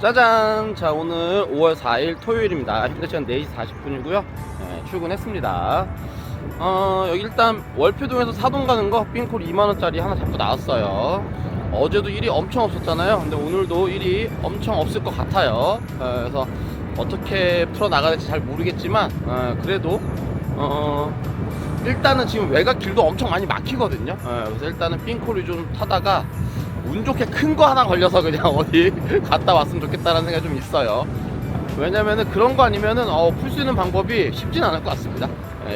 짜잔! 자, 오늘 5월 4일 토요일입니다. 현재 시간 4시 40분이고요. 출근했습니다. 여기 일단 월표동에서 사동 가는 거 삥콜 2만원짜리 하나 잡고 나왔어요. 어제도 일이 엄청 없었잖아요. 근데 오늘도 일이 엄청 없을 것 같아요. 그래서 어떻게 풀어나가야 될지 잘 모르겠지만, 그래도, 일단은 지금 외곽 길도 엄청 많이 막히거든요. 그래서 일단은 삥콜이 좀 타다가 운 좋게 큰 거 하나 걸려서 그냥 어디 갔다 왔으면 좋겠다라는 생각이 좀 있어요. 왜냐면은 그런 거 아니면은 풀 수 있는 방법이 쉽진 않을 것 같습니다.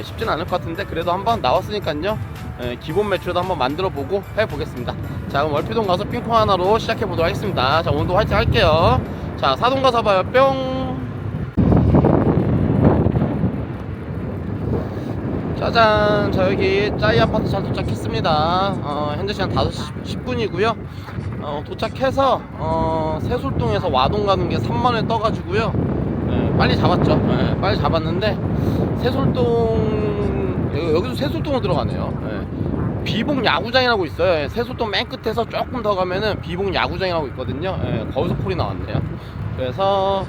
쉽진 않을 것 같은데 그래도 한번 나왔으니까요. 기본 매출도 한번 만들어 보고 해보겠습니다. 자, 그럼 월피동 가서 삥콩 하나로 시작해 보도록 하겠습니다. 자, 오늘도 화이팅 할게요. 자, 사동 가서 봐요. 뿅. 짜잔! 자, 여기 짜이 아파트 잘 도착했습니다. 현재 시간 5시 10분이고요. 도착해서 세솔동에서 와동 가는 게 3만원에 떠가지고요. 빨리 잡았죠. 빨리 잡았는데 세솔동 여기도 세솔동으로 들어가네요. 비봉 야구장이라고 있어요. 세솔동 맨 끝에서 조금 더 가면은 비봉 야구장이라고 있거든요. 거기서 콜이 나왔네요. 그래서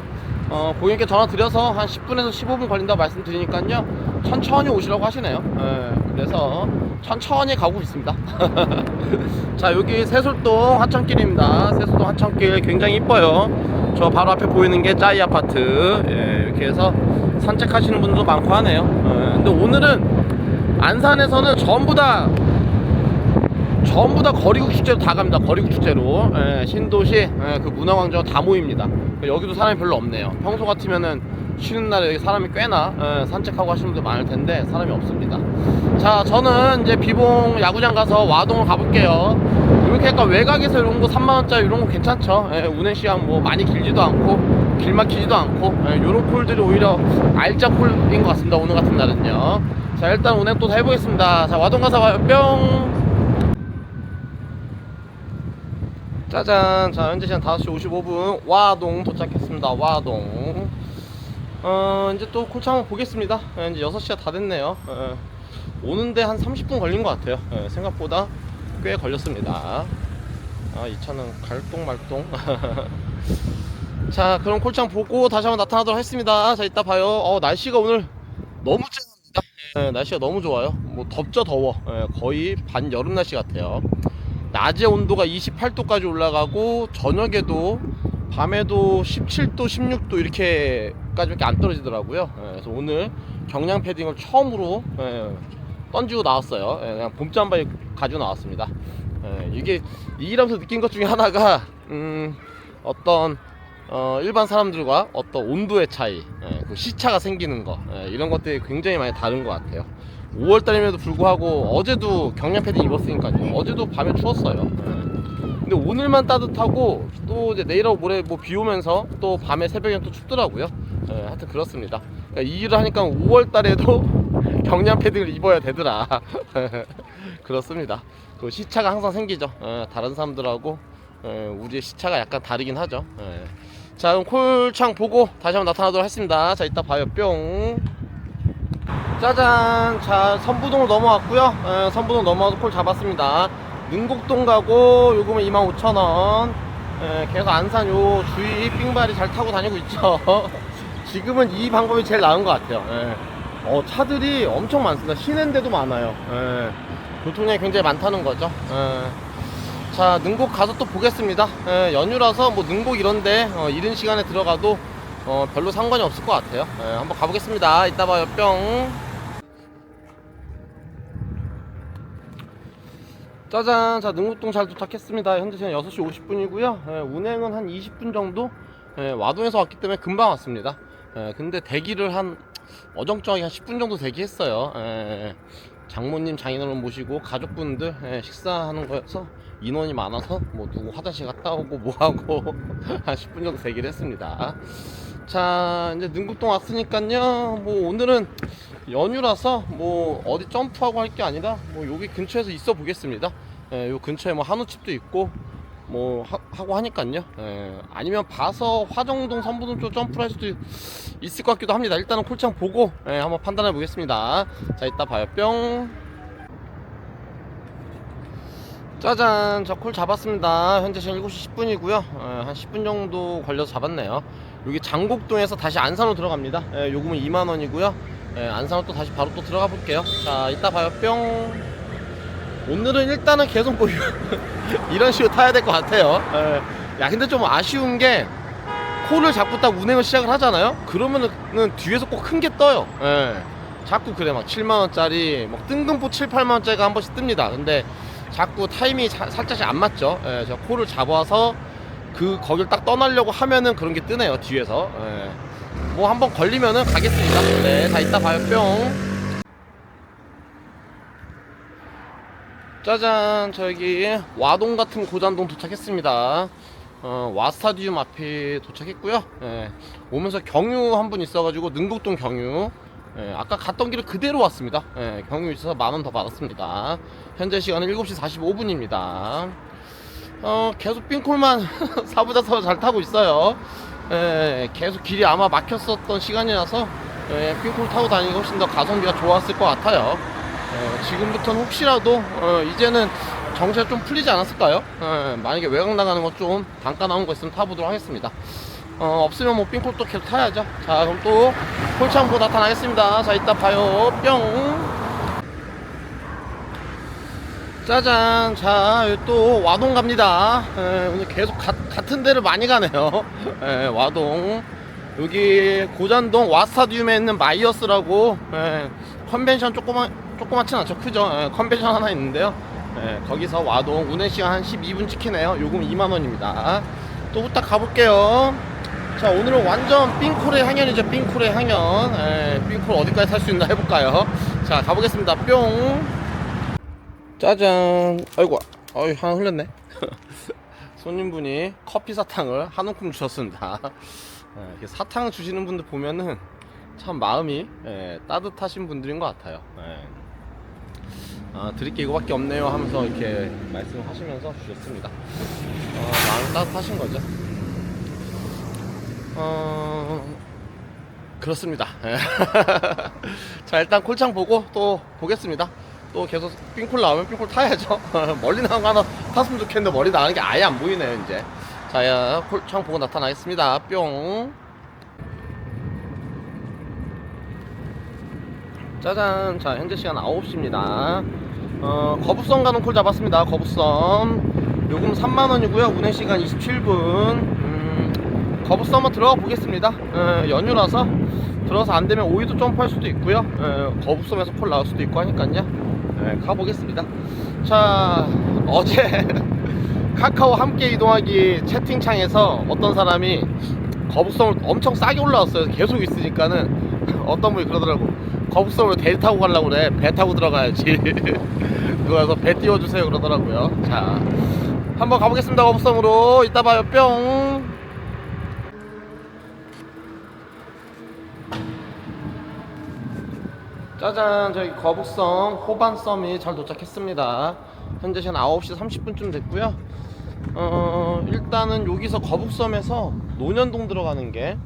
고객님께 전화 드려서 한 10분에서 15분 걸린다고 말씀드리니까요, 천천히 오시라고 하시네요. 그래서 천천히 가고 있습니다. 자, 여기 세솔동 하천길입니다. 세솔동 하천길 굉장히 이뻐요. 저 바로 앞에 보이는 게 짜이 아파트. 이렇게 해서 산책하시는 분들도 많고 하네요. 근데 오늘은 안산에서는 전부 다 거리국 축제로 다 갑니다. 거리국 축제로. 신도시 그 문화광장 다 모입니다. 여기도 사람이 별로 없네요. 평소 같으면은 쉬는 날에 여기 사람이 꽤나 산책하고 하시는 분들 많을 텐데 사람이 없습니다. 자, 저는 이제 비봉 야구장 가서 와동을 가볼게요. 이렇게 약간 외곽에서 이런 거 3만원짜리 이런 거 괜찮죠. 운행시간 뭐 많이 길지도 않고 길 막히지도 않고, 요런 콜들이 오히려 알짜 콜인 것 같습니다. 오늘 같은 날은요. 자, 일단 운행 또 해보겠습니다. 자, 와동 가서 와요. 뿅. 짜잔! 자, 현재 시간 5시 55분 와동 도착했습니다. 와동. 이제 또 콜차 한번 보겠습니다. 이제 6시가 다 됐네요. 오는데 한 30분 걸린 것 같아요. 생각보다 꽤 걸렸습니다. 이 차는 갈똥말똥. 자, 그럼 콜창 보고 다시 한번 나타나도록 하겠습니다. 자, 이따 봐요. 날씨가 오늘 너무 쨍합니다. 날씨가 너무 좋아요. 뭐 덥죠, 더워. 거의 반여름 날씨 같아요. 낮에 온도가 28도까지 올라가고 저녁에도 밤에도 17도 16도 이렇게까지밖에 안 떨어지더라고요. 그래서 오늘 경량 패딩을 처음으로 던지고 나왔어요. 그냥 봄잠바에 가지고 나왔습니다. 이게 이 일하면서 느낀 것 중에 하나가 어떤 일반 사람들과 어떤 온도의 차이, 그 시차가 생기는 거, 이런 것들이 굉장히 많이 다른 것 같아요. 5월달임에도 불구하고 어제도 경량 패딩 입었으니까요. 어제도 밤에 추웠어요. 근데 오늘만 따뜻하고 또 이제 내일하고 모레 뭐 비 오면서 또 밤에 새벽에 또 춥더라고요. 하여튼 그렇습니다. 그러니까 이 일을 하니까 5월달에도 경량 패딩을 입어야 되더라. 그렇습니다. 그 시차가 항상 생기죠. 다른 사람들하고 우리의 시차가 약간 다르긴 하죠. 자, 그럼 콜창 보고 다시 한번 나타나도록 하겠습니다. 자, 이따 봐요. 뿅. 짜잔! 자, 선부동을 넘어왔고요. 선부동 넘어와서 콜 잡았습니다. 능곡동 가고 요금은 25,000원. 계속 안산 요 주위 삥발이 잘 타고 다니고 있죠. 지금은 이 방법이 제일 나은 것 같아요. 차들이 엄청 많습니다. 시내인데도 많아요. 교통량이 굉장히 많다는 거죠. 자, 능곡 가서 또 보겠습니다. 연휴라서 뭐 능곡 이런데 이른 시간에 들어가도 별로 상관이 없을 것 같아요. 한번 가보겠습니다. 이따 봐요. 뿅. 짜잔! 자, 능곡동 잘 도착했습니다. 현재 시간 6시 50분이고요. 운행은 한 20분 정도? 와동에서 왔기 때문에 금방 왔습니다. 근데 대기를 한 어정쩡하게 한 10분 정도 대기했어요. 장모님, 장인어른 모시고 가족분들 식사하는 거여서 인원이 많아서 뭐 누구 화장실 갔다 오고 뭐하고 한 10분 정도 대기를 했습니다. 자, 이제 능곡동 왔으니까요, 뭐 오늘은 연휴라서 뭐 어디 점프하고 할 게 아니라 뭐 여기 근처에서 있어 보겠습니다. 요 근처에 뭐 한우집도 있고 뭐 하고 하니까요. 아니면 봐서 화정동 선부동 쪽 점프를 할 수도 있을 것 같기도 합니다. 일단은 콜창 보고 한번 판단해 보겠습니다. 자, 이따 봐요. 뿅. 짜잔, 저 콜 잡았습니다. 현재 시간 7시 10분이고요. 한 10분 정도 걸려서 잡았네요. 여기 장곡동에서 다시 안산으로 들어갑니다. 요금은 2만원이고요. 안산으로 또 다시 바로 또 들어가 볼게요. 자, 이따 봐요. 뿅. 오늘은 일단은 계속 뭐 이런 식으로 타야 될 것 같아요. 야, 근데 좀 아쉬운 게 콜을 잡고 딱 운행을 시작을 하잖아요. 그러면은 뒤에서 꼭 큰 게 떠요. 자꾸 그래, 막 7만원짜리 막 뜬금포 7, 8만원짜리가 한 번씩 뜹니다. 근데 자꾸 타이밍이 살짝씩 안 맞죠. 제가 콜을 잡아서 거길 딱 떠나려고 하면은 그런 게 뜨네요, 뒤에서. 뭐 한번 걸리면은 가겠습니다. 네, 자, 이따 봐요. 뿅. 짜잔, 저기 와동 같은 고잔동 도착했습니다. 와스타디움 앞에 도착했고요. 오면서 경유 한 분 있어가지고 능곡동 경유. 아까 갔던 길을 그대로 왔습니다. 경유 있어서 만원 더 받았습니다. 현재 시간은 7시 45분입니다. 계속 삥콜만 사부자사부 잘 타고 있어요. 계속 길이 아마 막혔었던 시간이라서 삥콜 타고 다니기 훨씬 더 가성비가 좋았을 것 같아요. 지금부터는 혹시라도 이제는 정체가 좀 풀리지 않았을까요? 만약에 외곽 나가는 거 좀 단가 나온 거 있으면 타보도록 하겠습니다. 없으면 뭐 삥콜 또 계속 타야죠. 자, 그럼 또 콜창고 나타나겠습니다. 자, 이따 봐요. 뿅. 짜잔. 자, 여기 또 와동 갑니다. 오늘 계속 같은 데를 많이 가네요. 와동. 여기 고잔동 와스타디움에 있는 마이어스라고 컨벤션 조그맣진 않죠. 크죠. 컨벤션 하나 있는데요. 거기서 와동 운행시간 한 12분 찍히네요. 요금 2만원입니다. 또 후딱 가볼게요. 자, 오늘은 완전 삥콜의 향연이죠. 삥콜의 향연. 삥콜 어디까지 탈 수 있나 해볼까요? 자, 가보겠습니다. 뿅. 짜잔. 아이고, 하나 흘렸네. 손님분이 커피 사탕을 한 움큼 주셨습니다. 사탕 주시는 분들 보면은 참 마음이 따뜻하신 분들인 것 같아요. 드릴 게 이거밖에 없네요 하면서 이렇게 말씀을 하시면서 주셨습니다. 마음이 따뜻하신 거죠. 그렇습니다. 자, 일단 콜창 보고 또 보겠습니다. 또 계속 삥콜 나오면 삥콜 타야죠. 멀리 나온 거 하나 탔으면 좋겠는데 멀리 나가는 게 아예 안 보이네요 이제. 자, 콜창 보고 나타나겠습니다. 뿅. 짜잔. 자, 현재 시간 9시입니다. 거북선 가는 콜 잡았습니다. 거북선 요금 3만원이고요 운행시간 27분. 거북선 한번 들어가 보겠습니다. 연휴라서 들어가서 안되면 오이도 점프할 수도 있고요. 거북선에서 콜 나올 수도 있고 하니깐요. 가보겠습니다. 자, 어제 카카오 함께 이동하기 채팅창에서 어떤 사람이 거북선을 엄청 싸게 올라왔어요. 계속 있으니까는 어떤 분이 그러더라고. 거북선으로 대 타고 가려고 그래. 배 타고 들어가야지. 그래서 배 띄워주세요 그러더라고요. 자, 한번 가보겠습니다. 거북선으로. 이따 봐요. 뿅. 짜잔. 저희 거북선 호반섬이 잘 도착했습니다. 현재 시간 9시 30분쯤 됐고요. 일단은 여기서 거북섬에서 논현동 들어가는 게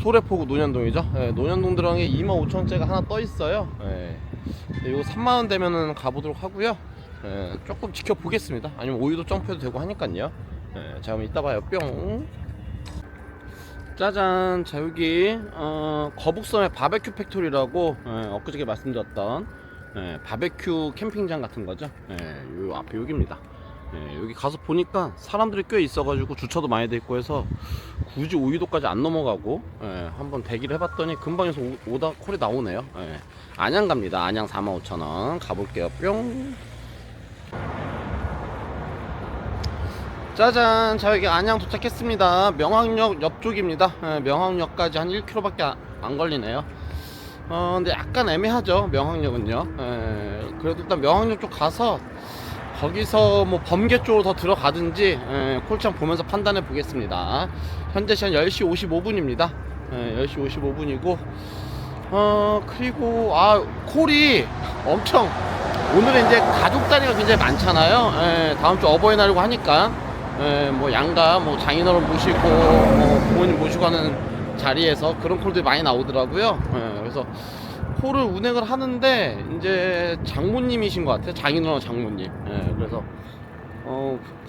소래포구 논현동이죠. 논현동 들어가는 게 25,000원짜리가 하나 떠 있어요. 이거 3만원 되면은 가보도록 하고요. 조금 지켜보겠습니다. 아니면 오이도 점프해도 되고 하니깐요. 자, 그럼 이따 봐요. 뿅. 짜잔. 자, 여기 거북섬의 바베큐 팩토리라고 엊그저께 말씀드렸던 바베큐 캠핑장 같은 거죠. 요 앞에 여기입니다. 여기 가서 보니까 사람들이 꽤 있어가지고 주차도 많이 돼 있고 해서 굳이 오이도까지 안 넘어가고 한번 대기를 해봤더니 금방에서 오다 콜이 나오네요. 안양 갑니다. 안양 45,000원 가볼게요. 뿅. 짜잔. 자, 여기 안양 도착했습니다. 명학역 옆쪽입니다. 명학역까지 한 1km밖에 안 걸리네요. 근데 약간 애매하죠 명학역은요. 그래도 일단 명학역 쪽 가서 거기서 뭐 범계 쪽으로 더 들어가든지 콜창 보면서 판단해 보겠습니다. 현재 시간 10시 55분입니다 10시 55분이고 그리고 콜이 엄청 오늘은 이제 가족 단위가 굉장히 많잖아요. 다음 주 어버이날이고 하니까 뭐 양가 뭐 장인어른 모시고 뭐 부모님 모시고 하는 자리에서 그런 콜들이 많이 나오더라고요. 그래서 콜을 운행을 하는데 이제 장모님이신 것 같아요. 장인어른 장모님. 예, 그래서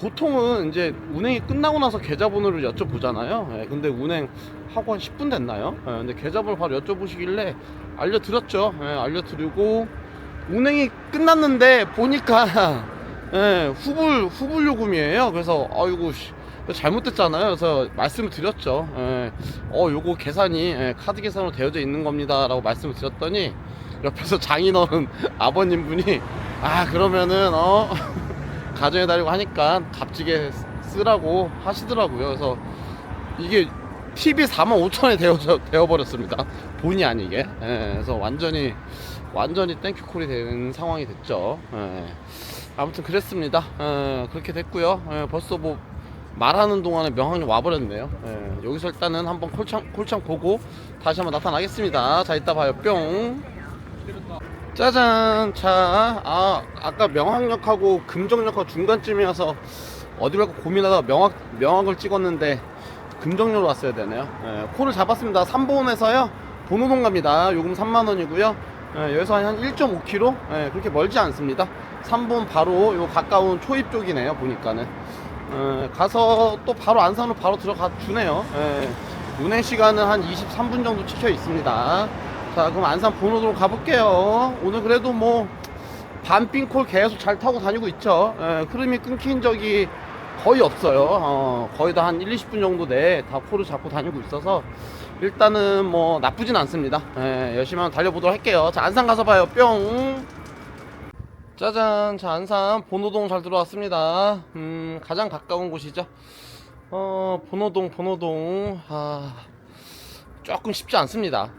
보통은 이제 운행이 끝나고 나서 계좌번호를 여쭤보잖아요. 예, 근데 운행하고 한 10분 됐나요? 예, 근데 계좌번호 바로 여쭤보시길래 알려드렸죠. 예, 알려드리고 운행이 끝났는데 보니까 예, 후불 요금이에요. 그래서 아이고 잘못됐잖아요. 그래서 말씀을 드렸죠. 예, 요거 계산이 카드 계산으로 되어져 있는 겁니다 라고 말씀을 드렸더니 옆에서 장인어른 아버님 분이 그러면은 가정의 달이고 하니까 값지게 쓰라고 하시더라고요. 그래서 이게 TV 45,000원에 되어버렸습니다. 본의 아니게. 그래서 완전히 땡큐콜이 되는 상황이 됐죠. 아무튼 그랬습니다. 그렇게 됐고요. 벌써 뭐 말하는 동안에 명항이 와버렸네요. 여기서 일단은 한번 콜창 보고 다시 한번 나타나겠습니다. 자, 이따 봐요. 뿅. 짜잔. 자, 아까 명항역하고 금정역하고 중간쯤이어서 어디로 갈까 고민하다가 명항을 찍었는데 금정역으로 왔어야 되네요. 콜을 잡았습니다. 3번에서요 본호동 갑니다. 요금 3만원이고요. 여기서 한 1.5km, 그렇게 멀지 않습니다. 3번 바로 요 가까운 초입 쪽이네요. 보니까는 가서 또 바로 안산으로 바로 들어가 주네요. 운행 시간은 한 23분 정도 찍혀 있습니다. 자, 그럼 안산 본호도로 가볼게요. 오늘 그래도 뭐 반빙콜 계속 잘 타고 다니고 있죠. 흐름이 끊긴 적이 거의 없어요. 거의 다 한 1-20분 정도 내에 다 콜을 잡고 다니고 있어서 일단은 뭐 나쁘진 않습니다. 열심히 한번 달려보도록 할게요. 자, 안산 가서 봐요. 뿅. 짜잔. 자, 안산 본호동 잘 들어왔습니다. 가장 가까운 곳이죠. 본호동 조금 쉽지 않습니다.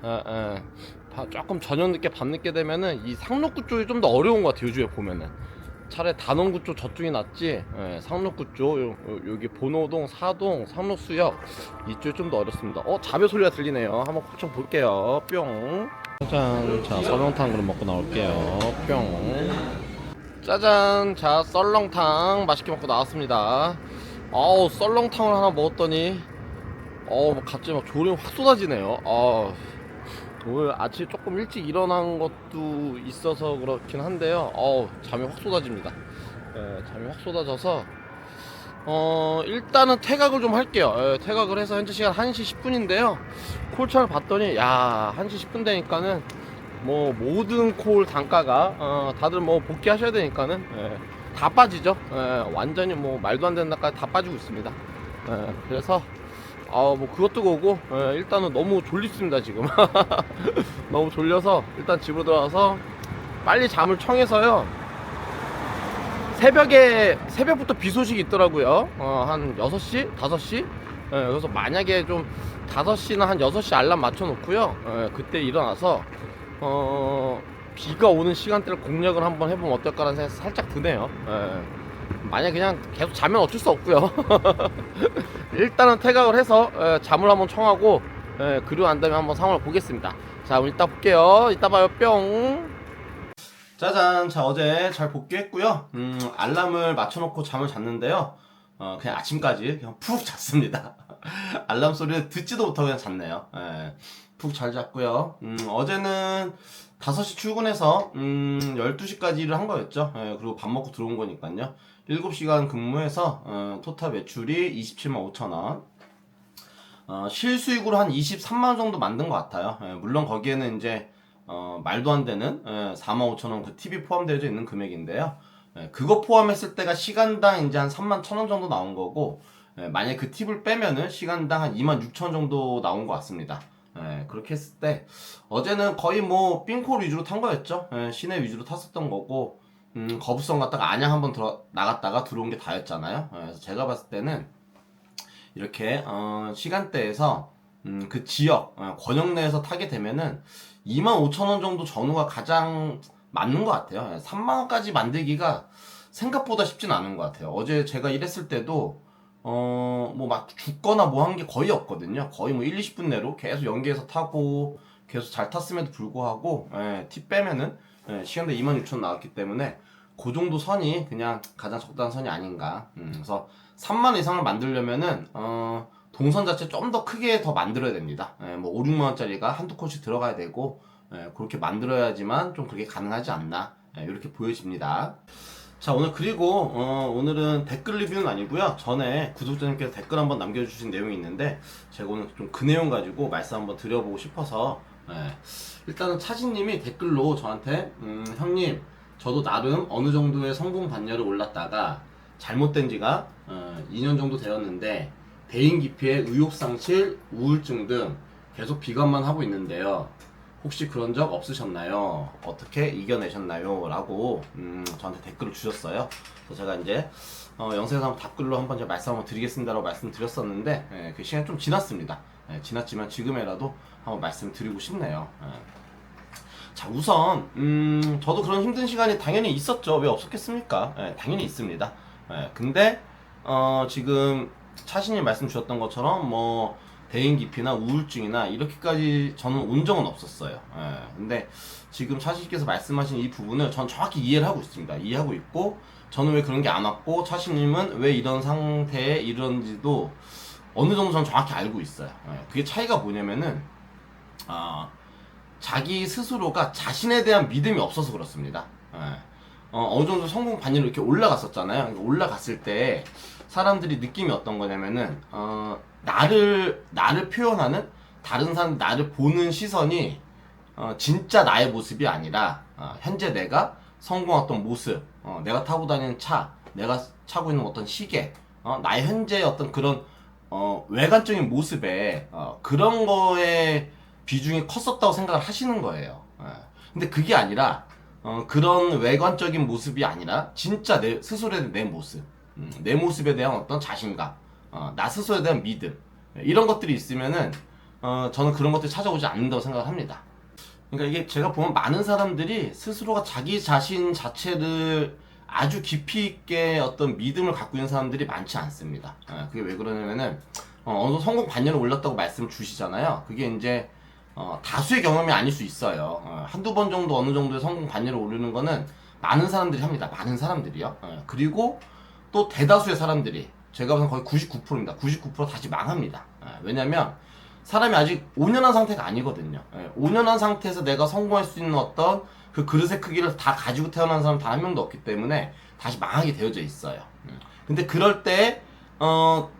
조금 저녁 늦게 밤 늦게 되면은 이 상록구 쪽이 좀 더 어려운 것 같아요. 요즘에 보면은 차라리 단원구 쪽 저쪽이 낫지. 상록구 쪽 여기 본호동, 사동, 상록수역 이쪽이 좀 더 어렵습니다. 자배 소리가 들리네요. 한번 좀 볼게요. 뿅. 짜잔. 자, 썰렁탕 그럼 먹고 나올게요. 뿅. 짜잔. 자, 썰렁탕 맛있게 먹고 나왔습니다. 썰렁탕을 하나 먹었더니 갑자기 막 졸음이 확 쏟아지네요. 오늘 아침에 조금 일찍 일어난 것도 있어서 그렇긴 한데요. 잠이 확 쏟아집니다. 잠이 확 쏟아져서 일단은 퇴각을 좀 할게요. 퇴각을 해서 현재 시간 1시 10분인데요 콜창을 봤더니 1시 10분 되니까는 뭐 모든 콜 단가가 다들 뭐 복귀하셔야 되니까는 다 빠지죠. 완전히 뭐 말도 안 되는 데까지 다 빠지고 있습니다. 그래서 뭐 그것도 그거고 일단은 너무 졸립습니다 지금. 너무 졸려서 일단 집으로 들어가서 빨리 잠을 청해서요. 새벽부터 비 소식이 있더라고요. 한 6시? 5시? 그래서 만약에 좀 5시나 한 6시 알람 맞춰 놓고요. 그때 일어나서 비가 오는 시간대를 공략을 한번 해보면 어떨까라는 생각이 살짝 드네요. 만약 그냥 계속 자면 어쩔 수 없고요. 일단은 퇴각을 해서 잠을 한번 청하고 그리고 난 다음에 한번 상황을 보겠습니다. 자, 그럼 이따 볼게요. 이따 봐요. 뿅. 짜잔. 자, 어제 잘 복귀했고요. 알람을 맞춰놓고 잠을 잤는데요. 그냥 아침까지 그냥 푹 잤습니다. 알람 소리를 듣지도 못하고 그냥 잤네요. 푹 잘 잤고요. 어제는 5시 출근해서 12시까지 일을 한 거였죠. 그리고 밥 먹고 들어온 거니까요. 7시간 근무해서 토탈 매출이 27만 5천원, 실수익으로 한 23만원 정도 만든 것 같아요. 물론 거기에는 이제 말도 안 되는 4만 5천원 그 TV 포함되어 있는 금액인데요. 그거 포함했을 때가 시간당 이제 한 3만 1천원 정도 나온 거고, 만약 그 팁을 빼면은 시간당 한 2만 6천 정도 나온 것 같습니다. 그렇게 했을 때 어제는 거의 뭐 삥콜 위주로 탄 거였죠. 시내 위주로 탔었던 거고, 거부성 갔다가 안양 한번 나갔다가 들어온 게 다였잖아요. 그래서 제가 봤을 때는 이렇게 시간대에서 그 지역 권역 내에서 타게 되면은 25,000원 정도 전후가 가장 맞는 것 같아요. 3만원까지 만들기가 생각보다 쉽진 않은 것 같아요. 어제 제가 일했을 때도 뭐 막 죽거나 뭐 한 게 거의 없거든요. 거의 뭐 1-20분 내로 계속 연계해서 타고 계속 잘 탔음에도 불구하고 팁 빼면은 시간대 26,000 나왔기 때문에 그 정도 선이 그냥 가장 적당한 선이 아닌가. 그래서 3만 이상을 만들려면은 동선 자체 좀 더 크게 더 만들어야 됩니다. 뭐 5-6만원짜리가 한두 콜씩 들어가야 되고, 그렇게 만들어야지만 좀 그렇게 가능하지 않나, 이렇게 보여집니다. 자, 오늘 그리고 오늘은 댓글 리뷰는 아니고요. 전에 구독자님께서 댓글 한번 남겨주신 내용이 있는데 제가 오늘 좀 그 내용 가지고 말씀 한번 드려보고 싶어서, 일단은 차진님이 댓글로 저한테 형님, 저도 나름 어느 정도의 성분 반열을 올랐다가 잘못된 지가 2년 정도 되었는데 대인 기피에 의욕상실, 우울증 등 계속 비관만 하고 있는데요. 혹시 그런 적 없으셨나요? 어떻게 이겨내셨나요? 라고 저한테 댓글을 주셨어요. 그래서 제가 이제 영상에서 한번 답글로 한번 제가 말씀 한번 드리겠습니다라고 말씀드렸었는데, 그 시간이 좀 지났습니다. 지났지만 지금이라도 한번 말씀드리고 싶네요. 자, 우선 저도 그런 힘든 시간이 당연히 있었죠. 왜 없었겠습니까? 당연히 있습니다. 근데 지금 차신님 말씀 주셨던 것처럼 뭐 대인 기피나 우울증이나 이렇게까지 저는 온 적은 없었어요. 근데 지금 차신님께서 말씀하신 이 부분을 전 정확히 이해를 하고 있습니다. 이해하고 있고, 저는 왜 그런 게 안 왔고 차신님은 왜 이런 상태에 이르는지도 어느 정도 저는 정확히 알고 있어요. 그게 차이가 뭐냐면은 자기 스스로가 자신에 대한 믿음이 없어서 그렇습니다. 어느 정도 성공 반열로 이렇게 올라갔었잖아요. 올라갔을 때 사람들이 느낌이 어떤 거냐면은 나를 표현하는, 다른 사람 나를 보는 시선이 진짜 나의 모습이 아니라 현재 내가 성공했던 모습, 내가 타고 다니는 차, 내가 차고 있는 어떤 시계, 나의 현재 어떤 그런 외관적인 모습에 그런 거에 비중이 컸었다고 생각을 하시는 거예요. 근데 그게 아니라 그런 외관적인 모습이 아니라 진짜 내 스스로에 대한 내 모습, 내 모습에 대한 어떤 자신감, 나 스스로에 대한 믿음, 이런 것들이 있으면은 저는 그런 것들이 찾아오지 않는다고 생각을 합니다. 그러니까 이게 제가 보면 많은 사람들이 스스로가 자기 자신 자체를 아주 깊이 있게 어떤 믿음을 갖고 있는 사람들이 많지 않습니다. 그게 왜 그러냐면은 어느 정도 성공 반열을 올렸다고 말씀 주시잖아요. 그게 이제 다수의 경험이 아닐 수 있어요. 한두 번 정도 어느 정도의 성공 반열을 오르는 거는 많은 사람들이 합니다. 많은 사람들이요. 그리고 또 대다수의 사람들이, 제가 보기엔 거의 99%입니다. 99% 다시 망합니다. 왜냐면 사람이 아직 온전한 상태가 아니거든요. 온전한 상태에서 내가 성공할 수 있는 어떤 그 그릇의 크기를 다 가지고 태어난 사람 단 한 명도 없기 때문에 다시 망하게 되어져 있어요. 근데 그럴 때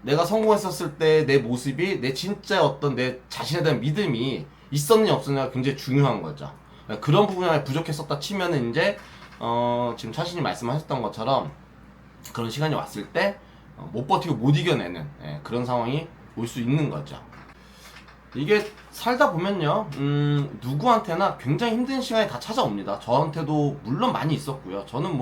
내가 성공했었을 때 내 모습이, 내 진짜 어떤 내 자신에 대한 믿음이 있었느냐 없었느냐가 굉장히 중요한 거죠. 그런 부분에 부족했었다 치면은 이제 지금 차신이 말씀하셨던 것처럼 그런 시간이 왔을 때 못 버티고 못 이겨내는 그런 상황이 올 수 있는 거죠. 이게 살다 보면요, 누구한테나 굉장히 힘든 시간이 다 찾아옵니다. 저한테도 물론 많이 있었고요. 저는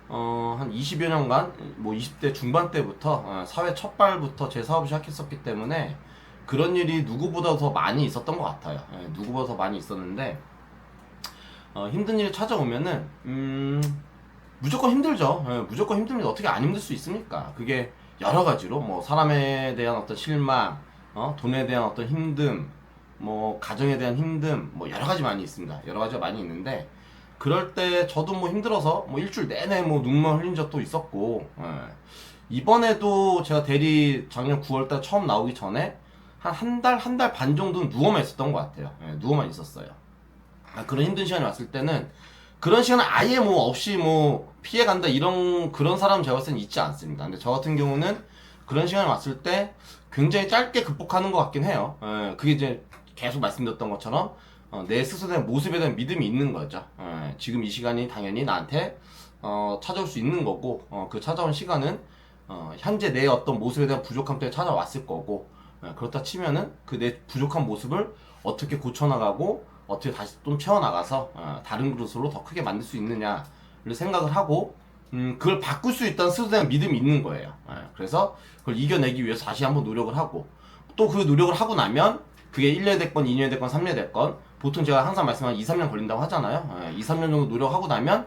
한 20여 년간, 20대 중반 때부터, 사회 첫 발부터 제 사업을 시작했었기 때문에 그런 일이 누구보다 더 많이 있었던 것 같아요. 누구보다 더 많이 있었는데, 힘든 일이 찾아오면은, 무조건 힘들죠. 무조건 힘듭니다. 어떻게 안 힘들 수 있습니까? 그게 여러 가지로, 사람에 대한 어떤 실망, 돈에 대한 어떤 힘듦, 가정에 대한 힘듦, 여러 가지 많이 있습니다. 여러 가지가 많이 있는데, 그럴 때 저도 힘들어서 일주일 내내 눈물 흘린 적도 있었고, 이번에도 제가 대리 작년 9월달 처음 나오기 전에 한 달 반 정도는 누워만 있었던 것 같아요. 누워만 있었어요. 그런 힘든 시간이 왔을 때는, 그런 시간은 아예 없이 피해간다 그런 사람 제가 봤을 때는 있지 않습니다. 근데 저 같은 경우는 그런 시간이 왔을 때 굉장히 짧게 극복하는 것 같긴 해요. 그게 이제 계속 말씀드렸던 것처럼 내 스스로에 대한 모습에 대한 믿음이 있는 거죠. 지금 이 시간이 당연히 나한테 찾아올 수 있는 거고, 그 찾아온 시간은 현재 내 어떤 모습에 대한 부족함 때문에 찾아왔을 거고, 그렇다 치면은 그 내 부족한 모습을 어떻게 고쳐나가고 어떻게 다시 좀 채워나가서 다른 그릇으로 더 크게 만들 수 있느냐를 생각을 하고, 그걸 바꿀 수 있다는 스스로에 대한 믿음이 있는 거예요. 그래서 그걸 이겨내기 위해서 다시 한번 노력을 하고, 또 그 노력을 하고 나면 그게 1년이 됐건 2년이 됐건 3년이 됐건, 보통 제가 항상 말씀하는 2, 3년 걸린다고 하잖아요. 2, 3년 정도 노력하고 나면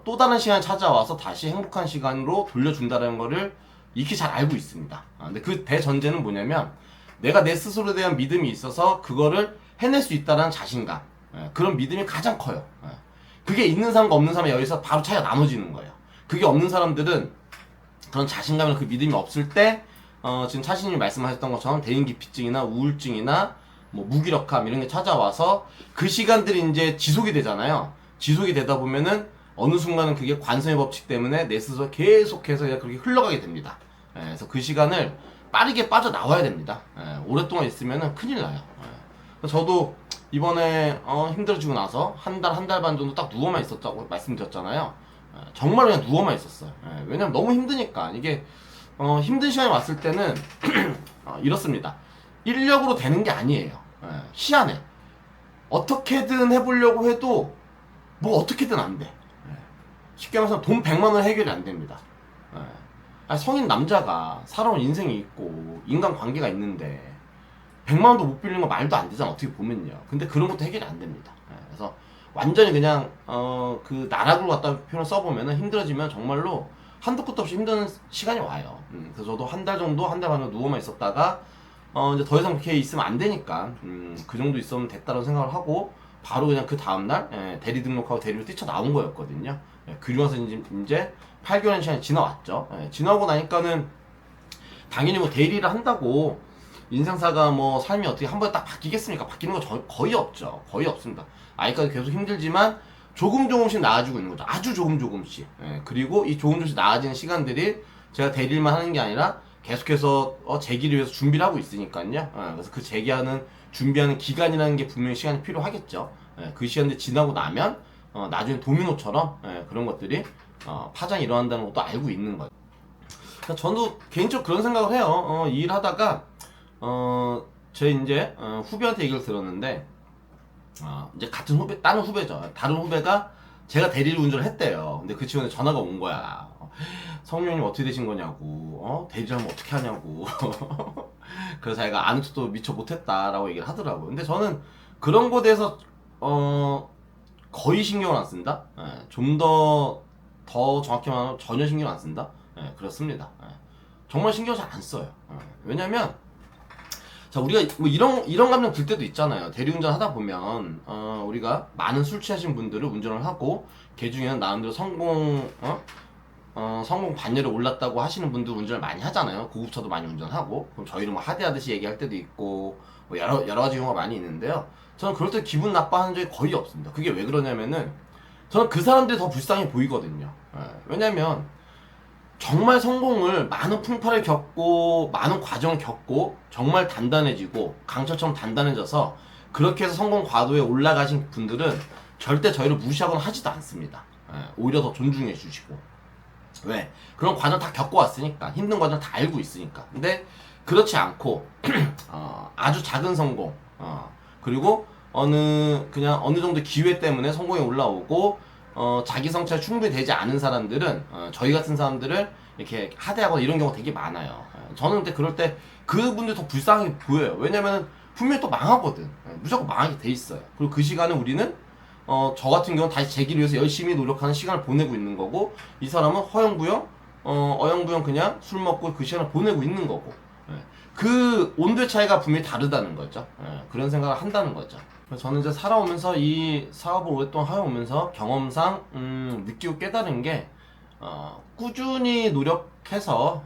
또 다른 시간이 찾아와서 다시 행복한 시간으로 돌려준다는 거를 익히 잘 알고 있습니다. 근데 그 대전제는 뭐냐면, 내가 내 스스로에 대한 믿음이 있어서 그거를 해낼 수 있다는 자신감, 그런 믿음이 가장 커요. 그게 있는 사람과 없는 사람이 여기서 바로 차이가 나눠지는 거예요. 그게 없는 사람들은 그런 자신감이나 그 믿음이 없을 때 지금 차신님이 말씀하셨던 것처럼 대인기피증이나 우울증이나 뭐 무기력함 이런 게 찾아와서 그 시간들이 이제 지속이 되잖아요. 지속이 되다 보면은 어느 순간은 그게 관성의 법칙 때문에 내 스스로 계속해서 그냥 그렇게 흘러가게 됩니다. 그래서 그 시간을 빠르게 빠져나와야 됩니다. 오랫동안 있으면은 큰일 나요. 저도 이번에 힘들어지고 나서 한 달 반 정도 딱 누워만 있었다고 말씀드렸잖아요. 정말 그냥 누워만 있었어요. 왜냐면 너무 힘드니까. 이게 힘든 시간이 왔을 때는 이렇습니다. 인력으로 되는 게 아니에요. 희한해. 어떻게든 해보려고 해도 뭐 어떻게든 안 돼. 쉽게 말해서 돈 100만 원 해결이 안 됩니다. 성인 남자가 살아온 인생이 있고 인간 관계가 있는데 100만 원도 못 빌리는 거 말도 안 되잖아, 어떻게 보면요. 근데 그런 것도 해결이 안 됩니다. 그래서 완전히 그냥 그 나락으로 갖다 표현을 써보면은 힘들어지면 정말로 한도 끝도 없이 힘든 시간이 와요. 그래서 저도 한 달 정도, 한 달 반 정도 누워만 있었다가 이제 더 이상 그렇게 있으면 안 되니까 그 정도 있으면 됐다고 생각을 하고 바로 그냥 그 다음날 대리 등록하고 대리로 뛰쳐나온 거였거든요. 그리고 나서 이제 8개월의 시간이 지나왔죠. 지나고 나니까는 당연히 뭐 대리를 한다고 인생사가 뭐 삶이 어떻게 한 번에 딱 바뀌겠습니까? 바뀌는 거 거의 없죠. 거의 없습니다. 아직까지 계속 힘들지만 조금씩 나아지고 있는 거죠. 아주 조금씩. 그리고 이 조금씩 나아지는 시간들이 제가 대리만 하는 게 아니라 계속해서 재기를 위해서 준비를 하고 있으니까요. 그래서 그 재기하는 준비하는 기간이라는 게 분명히 시간이 필요하겠죠. 그 시간들이 지나고 나면 나중에 도미노처럼 그런 것들이 파장이 일어난다는 것도 알고 있는 거예요. 저도 개인적으로 그런 생각을 해요. 이 일 하다가 제 이제 후배한테 얘기를 들었는데 이제 같은 후배, 다른 후배죠. 다른 후배가 제가 대리를 운전을 했대요. 근데 그 친구한테 전화가 온 거야. 성룡님 어떻게 되신 거냐고, 대리를 하면 어떻게 하냐고. 그래서 자기가 아는 척도 미처 못했다라고 얘기를 하더라고요. 근데 저는 그런 거에 대해서 거의 신경을 안 쓴다. 좀 더 정확히 말하면 전혀 신경 안 쓴다. 그렇습니다. 정말 신경 잘 안 써요. 왜냐면 자, 우리가 뭐 이런 감정 들 때도 있잖아요. 대리운전 하다 보면 우리가 많은 술 취하신 분들을 운전을 하고 그 중에는 나름대로 성공 반열에 올랐다고 하시는 분들 운전을 많이 하잖아요. 고급차도 많이 운전하고. 그럼 저희는 뭐 하대하듯이 얘기할 때도 있고 뭐 여러 가지 경우가 많이 있는데요. 저는 그럴 때 기분 나빠하는 적이 거의 없습니다. 그게 왜 그러냐면은 저는 그 사람들이 더 불쌍해 보이거든요. 왜냐면 정말 성공을 많은 풍파를 겪고 많은 과정을 겪고 정말 단단해지고 강철처럼 단단해져서 그렇게 해서 성공 과도에 올라가신 분들은 절대 저희를 무시하거나 하지도 않습니다. 오히려 더 존중해 주시고. 왜? 그런 과정 다 겪어왔으니까, 힘든 과정 다 알고 있으니까. 근데 그렇지 않고 아주 작은 성공, 그리고 그냥 어느 정도 기회 때문에 성공에 올라오고 자기 성찰 충분히 되지 않은 사람들은 저희 같은 사람들을 이렇게 하대하거나 이런 경우가 되게 많아요. 저는 근데 그럴 때 그분들 더 불쌍하게 보여요. 왜냐면은 분명히 또 망하거든. 무조건 망하게 돼 있어요. 그리고 그 시간을 우리는 저 같은 경우는 다시 재기를 위해서 열심히 노력하는 시간을 보내고 있는 거고, 이 사람은 허영부영 어영부영 그냥 술 먹고 그 시간을 보내고 있는 거고, 그 온도의 차이가 분명히 다르다는 거죠. 그런 생각을 한다는 거죠. 저는 이제 살아오면서 이 사업을 오랫동안 해오면서 경험상 느끼고 깨달은 게 꾸준히 노력해서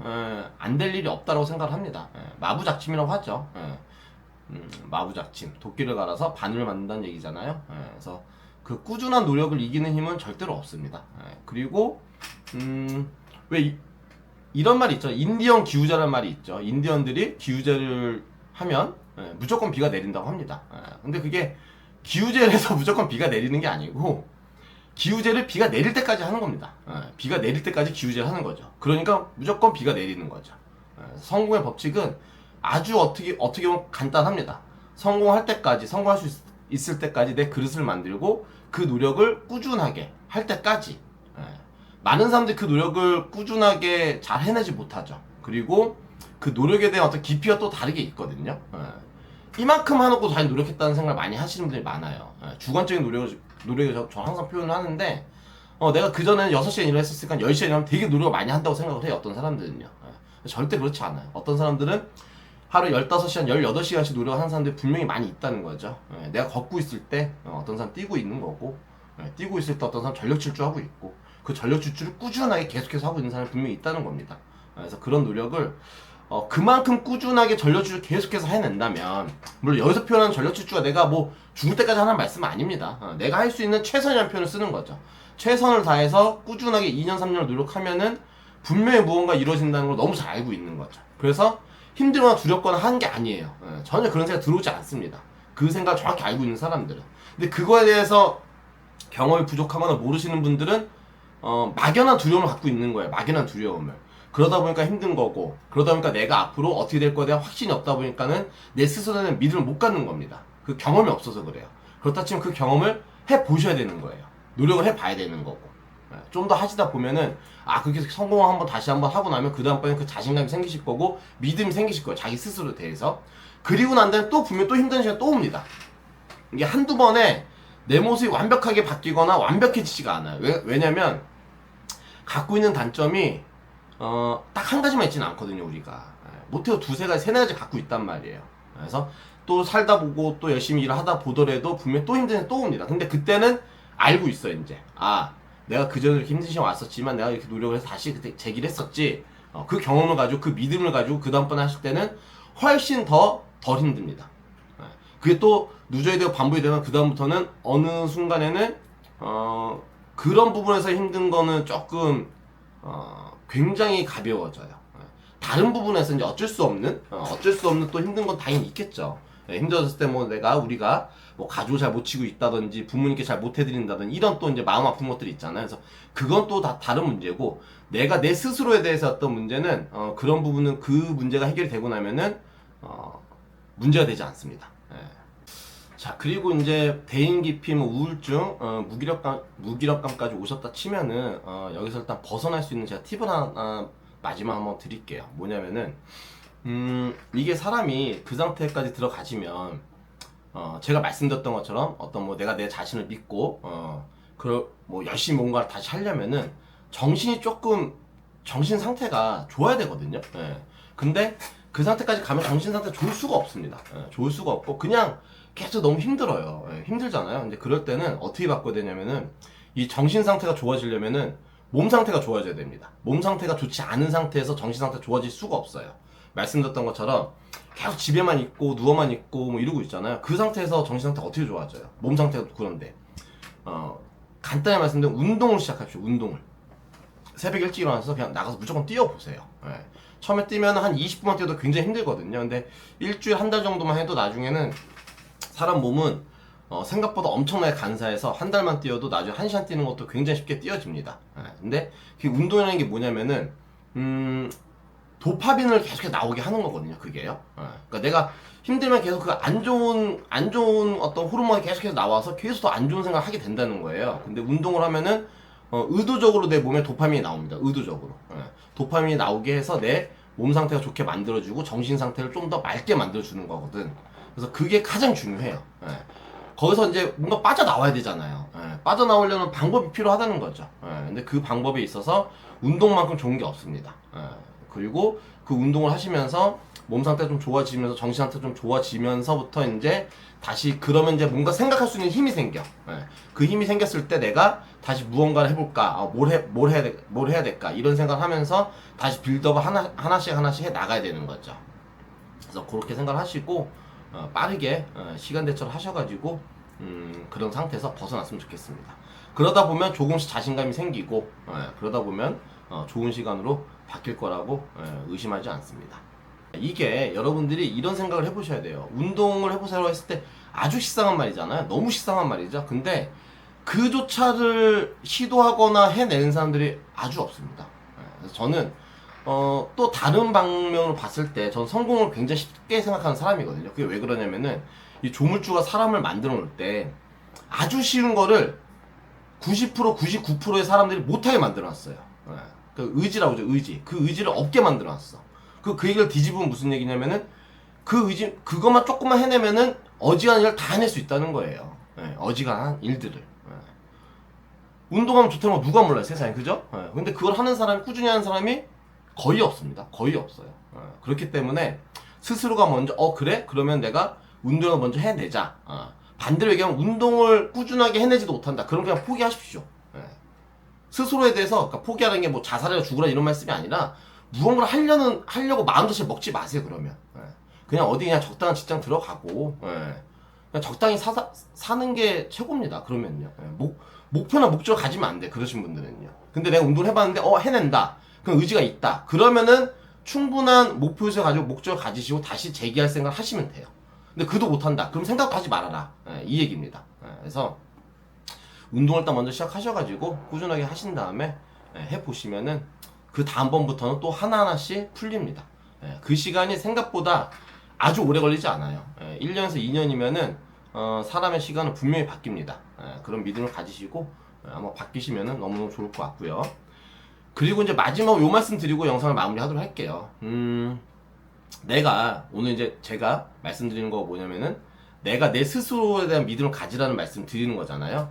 안 될 일이 없다고 생각을 합니다. 마부작침이라고 하죠. 마부작침, 도끼를 갈아서 바늘을 만든다는 얘기잖아요. 그래서 그 꾸준한 노력을 이기는 힘은 절대로 없습니다. 그리고 왜 이런 말이 있죠. 인디언 기후자라는 말이 있죠. 인디언들이 기후제를 하면 무조건 비가 내린다고 합니다. 근데 그게 기후제를 해서 무조건 비가 내리는 게 아니고 기후제를 비가 내릴 때까지 하는 겁니다. 비가 내릴 때까지 기후제를 하는 거죠. 그러니까 무조건 비가 내리는 거죠. 성공의 법칙은 아주 어떻게 보면 간단합니다. 성공할 때까지, 성공할 수 있을 때까지 내 그릇을 만들고 그 노력을 꾸준하게 할 때까지. 많은 사람들이 그 노력을 꾸준하게 잘 해내지 못하죠. 그리고 그 노력에 대한 어떤 깊이가 또 다르게 있거든요. 이만큼 하놓고 잘 노력했다는 생각을 많이 하시는 분들이 많아요. 주관적인 노력을 저 항상 표현을 하는데, 내가 그전에는 6시간 일을 했었으니까 10시간 일하면 되게 노력을 많이 한다고 생각을 해요. 어떤 사람들은요. 절대 그렇지 않아요. 어떤 사람들은 하루 15시간, 18시간씩 노력하는 사람들이 분명히 많이 있다는 거죠. 내가 걷고 있을 때 어떤 사람 뛰고 있는 거고, 뛰고 있을 때 어떤 사람 전력 질주하고 있고, 그 전력 질주를 꾸준하게 계속해서 하고 있는 사람이 분명히 있다는 겁니다. 그래서 그런 노력을 그만큼 꾸준하게 전력질주 계속해서 해낸다면, 물론 여기서 표현하는 전력질주가 내가 뭐 죽을 때까지 하는 말씀은 아닙니다. 내가 할 수 있는 최선이라는 표현을 쓰는 거죠. 최선을 다해서 꾸준하게 2년 3년을 노력하면은 분명히 무언가 이루어진다는 걸 너무 잘 알고 있는 거죠. 그래서 힘들거나 두렵거나 하는 게 아니에요. 전혀 그런 생각 들어오지 않습니다. 그 생각을 정확히 알고 있는 사람들은. 근데 그거에 대해서 경험이 부족하거나 모르시는 분들은 막연한 두려움을 갖고 있는 거예요. 막연한 두려움을. 그러다 보니까 힘든 거고, 그러다 보니까 내가 앞으로 어떻게 될 거에 대한 확신이 없다 보니까는 내 스스로는 믿음을 못 갖는 겁니다. 그 경험이 없어서 그래요. 그렇다 치면 그 경험을 해보셔야 되는 거예요. 노력을 해봐야 되는 거고. 좀 더 하시다 보면은, 그렇게 성공을 한번 다시 한번 하고 나면 그 다음번에 그 자신감이 생기실 거고, 믿음이 생기실 거예요. 자기 스스로에 대해서. 그리고 난 다음에 또 분명 또 힘든 시간 또 옵니다. 이게 한두 번에 내 모습이 완벽하게 바뀌거나 완벽해지지가 않아요. 왜냐면, 갖고 있는 단점이 딱 한 가지만 있지는 않거든요. 우리가 못해도 두세 가지 세네 가지 갖고 있단 말이에요. 그래서 또 살다 보고 또 열심히 일을 하다 보더라도 분명 또 힘든 시간 또 옵니다. 근데 그때는 알고 있어요. 이제 내가 그전에 이렇게 힘든 시간 왔었지만 내가 이렇게 노력을 해서 다시 그때 제기를 했었지. 그 경험을 가지고 그 믿음을 가지고 그 다음번에 하실 때는 훨씬 덜 힘듭니다. 그게 또 누적이 되고 반복이 되면 그 다음부터는 어느 순간에는 그런 부분에서 힘든 거는 조금 굉장히 가벼워져요. 다른 부분에서 이제 어쩔 수 없는 또 힘든 건 당연히 있겠죠. 힘들었을 때 뭐 우리가 뭐 가족을 잘 못 치고 있다든지 부모님께 잘 못 해드린다든지 이런 또 이제 마음 아픈 것들이 있잖아요. 그래서 그건 또 다 다른 문제고, 내가 내 스스로에 대해서 어떤 문제는 그런 부분은 그 문제가 해결이 되고 나면은 문제가 되지 않습니다. 자, 그리고 이제 대인 기피, 뭐 우울증, 무기력감까지 오셨다 치면은 여기서 일단 벗어날 수 있는 제가 팁을 하나 마지막 한번 드릴게요. 뭐냐면은 이게 사람이 그 상태까지 들어가지면 제가 말씀드렸던 것처럼 어떤 뭐 내가 내 자신을 믿고 뭐 열심히 뭔가를 다시 하려면은 정신 상태가 좋아야 되거든요. 근데 그 상태까지 가면 정신 상태 좋을 수가 없습니다. 좋을 수가 없고 그냥 계속 너무 힘들어요. 힘들잖아요. 근데 그럴 때는 어떻게 바꿔야 되냐면은 이 정신 상태가 좋아지려면은 몸 상태가 좋아져야 됩니다. 몸 상태가 좋지 않은 상태에서 정신 상태가 좋아질 수가 없어요. 말씀드렸던 것처럼 계속 집에만 있고 누워만 있고 뭐 이러고 있잖아요. 그 상태에서 정신 상태가 어떻게 좋아져요? 몸 상태가 그런데 간단히 말씀드리면 운동을 시작합시오. 운동을 새벽 일찍 일어나서 그냥 나가서 무조건 뛰어보세요. 처음에 뛰면 한 20분만 뛰어도 굉장히 힘들거든요. 근데 일주일 한 달 정도만 해도 나중에는 사람 몸은 생각보다 엄청나게 간사해서 한 달만 뛰어도 나중에 1시간 뛰는 것도 굉장히 쉽게 뛰어집니다. 근데 그 운동이라는 게 뭐냐면은 도파민을 계속 나오게 하는 거거든요. 그게요. 그러니까 내가 힘들면 계속 그 안 좋은 어떤 호르몬이 계속해서 나와서 계속 더 안 좋은 생각을 하게 된다는 거예요. 근데 운동을 하면은 의도적으로 내 몸에 도파민이 나옵니다. 의도적으로. 도파민이 나오게 해서 내 몸 상태가 좋게 만들어주고 정신 상태를 좀 더 맑게 만들어주는 거거든. 그래서 그게 가장 중요해요. 거기서 이제 뭔가 빠져나와야 되잖아요. 빠져나오려는 방법이 필요하다는 거죠. 근데 그 방법에 있어서 운동만큼 좋은 게 없습니다. 그리고 그 운동을 하시면서 몸 상태가 좀 좋아지면서 정신 상태가 좀 좋아지면서부터 이제 다시 그러면 이제 뭔가 생각할 수 있는 힘이 생겨. 그 힘이 생겼을 때 내가 다시 무언가를 해볼까, 뭘 해야 될까 이런 생각을 하면서 다시 빌드업을 하나씩 해 나가야 되는 거죠. 그래서 그렇게 생각을 하시고 빠르게 시간 대처를 하셔가지고 그런 상태에서 벗어났으면 좋겠습니다. 그러다 보면 조금씩 자신감이 생기고 그러다 보면 좋은 시간으로 바뀔 거라고 의심하지 않습니다. 이게 여러분들이 이런 생각을 해보셔야 돼요. 운동을 해보세요 했을 때 아주 식상한 말이잖아요. 너무 식상한 말이죠. 근데 그조차를 시도하거나 해내는 사람들이 아주 없습니다. 그래서 저는 또 다른 방면으로 봤을 때 전 성공을 굉장히 쉽게 생각하는 사람이거든요. 그게 왜 그러냐면은 이 조물주가 사람을 만들어 놓을 때 아주 쉬운 거를 90% 99%의 사람들이 못하게 만들어 놨어요. 그 의지라고 하죠. 의지. 그 의지를 없게 만들어 놨어. 그 얘기를 뒤집으면 무슨 얘기냐면은 그 의지 그것만 조금만 해내면은 어지간한 일을 다 해낼 수 있다는 거예요. 어지간한 일들을. 운동하면 좋다는 거 누가 몰라요, 세상에. 그죠? 근데 그걸 하는 사람이, 꾸준히 하는 사람이 거의 없습니다. 거의 없어요. 그렇기 때문에 스스로가 먼저 그래? 그러면 내가 운동을 먼저 해내자. 반대로 얘기하면 운동을 꾸준하게 해내지도 못한다. 그럼 그냥 포기하십시오. 스스로에 대해서, 그러니까 포기하는 게 뭐 자살해라 죽으라 이런 말씀이 아니라 무언가를 하려고 마음 자체를 먹지 마세요. 그러면 그냥 어디 그냥 적당한 직장 들어가고 그냥 적당히 사는 게 최고입니다. 그러면요. 목표나 목적을 가지면 안 돼. 그러신 분들은요. 근데 내가 운동을 해봤는데 해낸다. 그럼 의지가 있다. 그러면은 충분한 목표를 가지고 목적을 가지시고 다시 재기할 생각을 하시면 돼요. 근데 그도 못한다. 그럼 생각도 하지 말아라. 이 얘기입니다. 그래서 운동을 딱 먼저 시작하셔가지고 꾸준하게 하신 다음에 해보시면은 그 다음번부터는 또 하나하나씩 풀립니다. 그 시간이 생각보다 아주 오래 걸리지 않아요. 1년에서 2년이면은 사람의 시간은 분명히 바뀝니다. 그런 믿음을 가지시고 아마 바뀌시면은 너무너무 좋을 것 같고요. 그리고 이제 마지막으로 요 말씀 드리고 영상을 마무리하도록 할게요. 내가 오늘 이제 제가 말씀드리는 거 뭐냐면은 내가 내 스스로에 대한 믿음을 가지라는 말씀 드리는 거잖아요.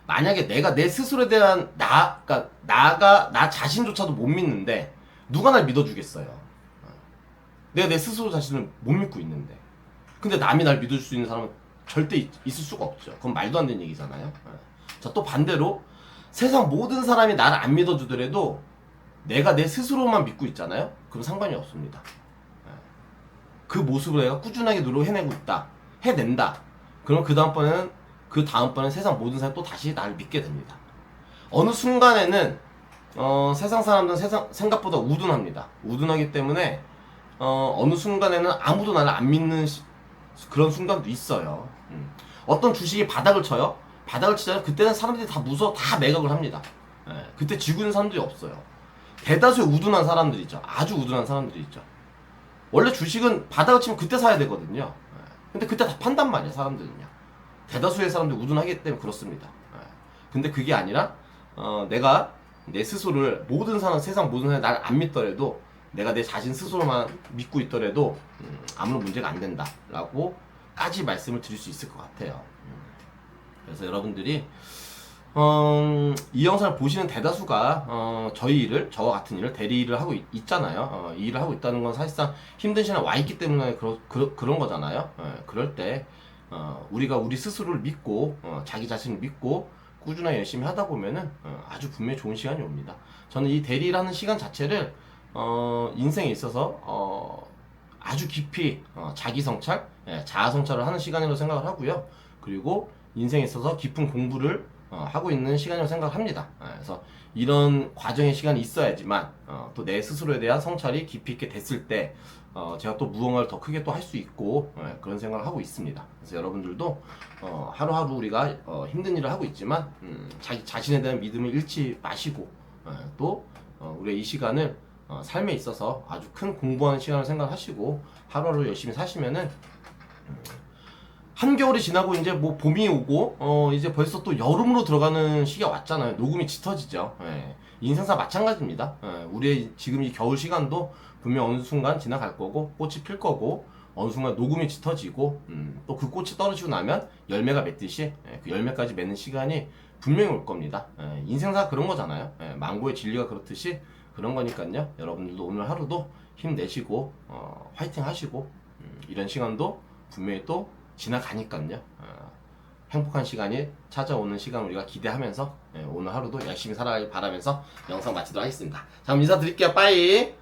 만약에 내가 내 스스로에 대한 그러니까 나 자신조차도 못 믿는데 누가 날 믿어주겠어요. 내가 내 스스로 자신을 못 믿고 있는데 근데 남이 날 믿을 수 있는 사람은 절대 있을 수가 없죠. 그건 말도 안 되는 얘기잖아요. 자, 또 반대로 세상 모든 사람이 나를 안 믿어주더라도 내가 내 스스로만 믿고 있잖아요. 그럼 상관이 없습니다. 그 모습을 내가 꾸준하게 노력을 해내고 있다. 해낸다. 그럼 그 다음번에는 세상 모든 사람이 또 다시 나를 믿게 됩니다. 어느 순간에는 세상 사람들은 생각보다 우둔합니다. 우둔하기 때문에 어느 순간에는 아무도 나를 안 믿는 그런 순간도 있어요. 어떤 주식이 바닥을 쳐요. 바닥을 치잖아요. 그때는 사람들이 다 무서워 다 매각을 합니다. 그때 지고 있는 사람들이 없어요. 대다수의 우둔한 사람들이 있죠. 아주 우둔한 사람들이 있죠. 원래 주식은 바닥을 치면 그때 사야 되거든요. 근데 그때 다 판단 말이에요. 사람들은요. 대다수의 사람들이 우둔하기 때문에 그렇습니다. 근데 그게 아니라 내가 내 스스로를 세상 모든 사람이 나를 안 믿더라도 내가 내 자신 스스로만 믿고 있더라도 아무런 문제가 안 된다 라고 까지 말씀을 드릴 수 있을 것 같아요. 그래서 여러분들이 이 영상을 보시는 대다수가 저와 같은 일을 대리 일을 하고 있잖아요. 이 일을 하고 있다는 건 사실상 힘든 시간에 와 있기 때문에 그런 거잖아요. 그럴 때 우리가 우리 스스로를 믿고 자기 자신을 믿고 꾸준하게 열심히 하다 보면은 아주 분명히 좋은 시간이 옵니다. 저는 이 대리 일하는 시간 자체를 인생에 있어서 아주 깊이 자기 성찰, 자아 성찰을 하는 시간이라고 생각을 하고요. 그리고 인생에 있어서 깊은 공부를 하고 있는 시간이라고 생각을 합니다. 그래서 이런 과정의 시간이 있어야지만 또 내 스스로에 대한 성찰이 깊이 있게 됐을 때 제가 또 무언가를 더 크게 또 할 수 있고 그런 생각을 하고 있습니다. 그래서 여러분들도 하루하루 우리가 힘든 일을 하고 있지만 자기 자신에 대한 믿음을 잃지 마시고 또 우리의 이 시간을 삶에 있어서 아주 큰 공부하는 시간을 생각하시고 하루하루 열심히 사시면은 한겨울이 지나고 이제 뭐 봄이 오고 이제 벌써 또 여름으로 들어가는 시기가 왔잖아요. 녹음이 짙어지죠. 인생사 마찬가지입니다. 우리의 지금 이 겨울 시간도 분명 어느 순간 지나갈 거고 꽃이 필 거고 어느 순간 녹음이 짙어지고 또 그 꽃이 떨어지고 나면 열매가 맺듯이 그 열매까지 맺는 시간이 분명히 올 겁니다. 인생사 그런 거잖아요. 망고의 진리가 그렇듯이 그런 거니까요. 여러분들도 오늘 하루도 힘내시고 화이팅 하시고 이런 시간도 분명히 또 지나가니까요. 행복한 시간이 찾아오는 시간 우리가 기대하면서 오늘 하루도 열심히 살아가길 바라면서 영상 마치도록 하겠습니다. 자, 그럼 인사드릴게요. 빠이.